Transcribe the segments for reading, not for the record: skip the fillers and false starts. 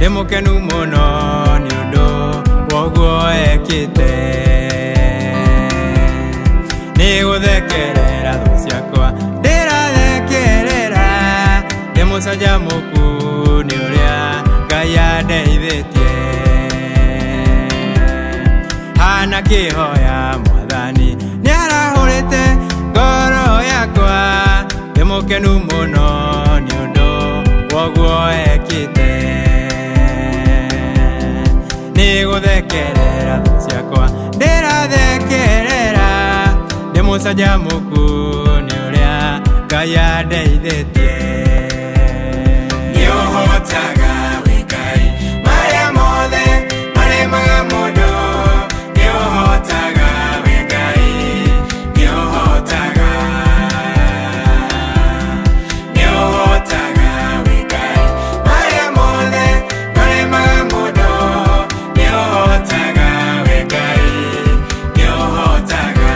ndimukenu muno ni undu woguo ekite ni guthekerera thu ciakwa ndirathekerera ndimucanjamuku ni uria Ngai andeithitie hana kihoya Mwathani niarahurite ngoro yakwa ndimukenu muno ni undu woguo ekite ni guthekerera thu ciakwa ndirathekerera ndimucanjamuku ni uria Ngai andeithitie nĩũhotaga wĩ Ngai marĩa mothe maremaga mũndũ nĩũhotaga wĩ Ngai nĩũhotaga wĩ Ngai marĩa mothe maremaga mũndũ nĩũhotaga wĩ Ngai nĩũhotaga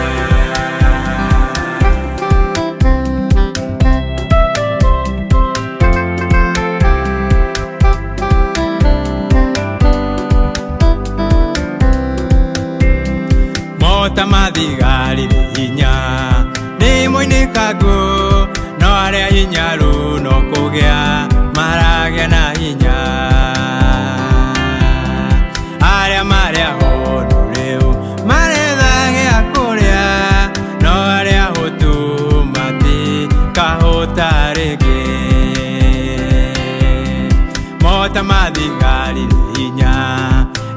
mota mathigari hinya ni moinikangu no aria hinyaru no kugia maragĩa na hinya aria maria honu riu marethagia kuria no aria hutu matikahũta rĩngĩ mota mathigari hinya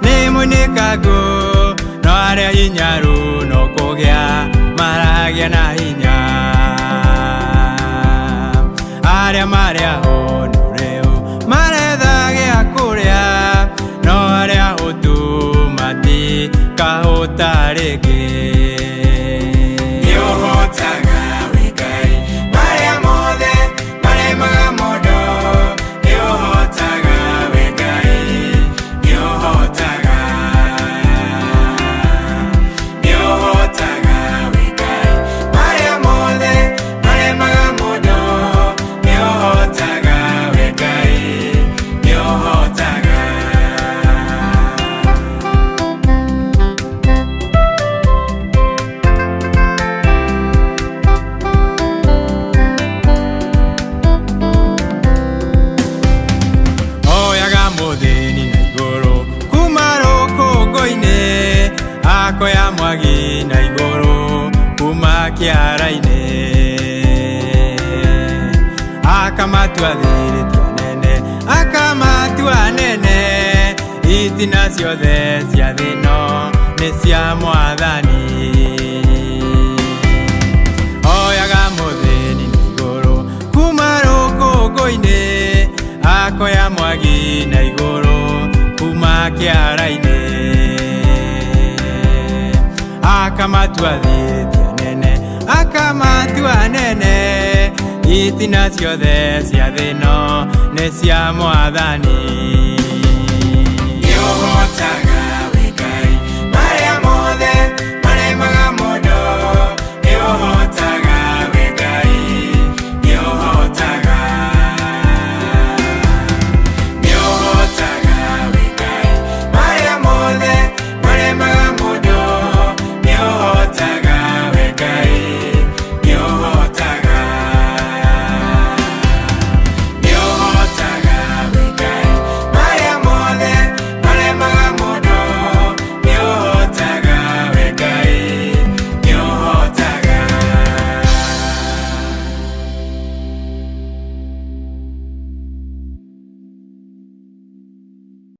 ni moinikangu no aria hinyaru no kugia maragĩa na hinya aria maria honu riu marethagia kuria no aria hutu matikahũta rĩngĩ nĩũhotaga wĩ Ngai marĩa mothe maremaga mũndũ nĩũhotaga wĩ Ngai nĩũhotaga wĩ Ngai marĩa mothe maremaga mũndũ nĩũhotaga wĩ Ngai nĩũhotaga oyaga muthĩni na igũrũ kuma rũkũngũ-inĩ akoya mwagi na igũrũ kuma kĩara-inĩ akamatua thĩrĩtia nene akamatua nene itina ciothe cia thĩ ĩno nĩ cia Mwathani oyaga muthĩni na igũrũ kuma rũkũngũ-inĩ akoya mwagi na igũrũ kuma kĩara-inĩ akamatua thĩrĩtia nene akamatua nene itina ciothe cia thĩ ĩno nĩ cia Mwathani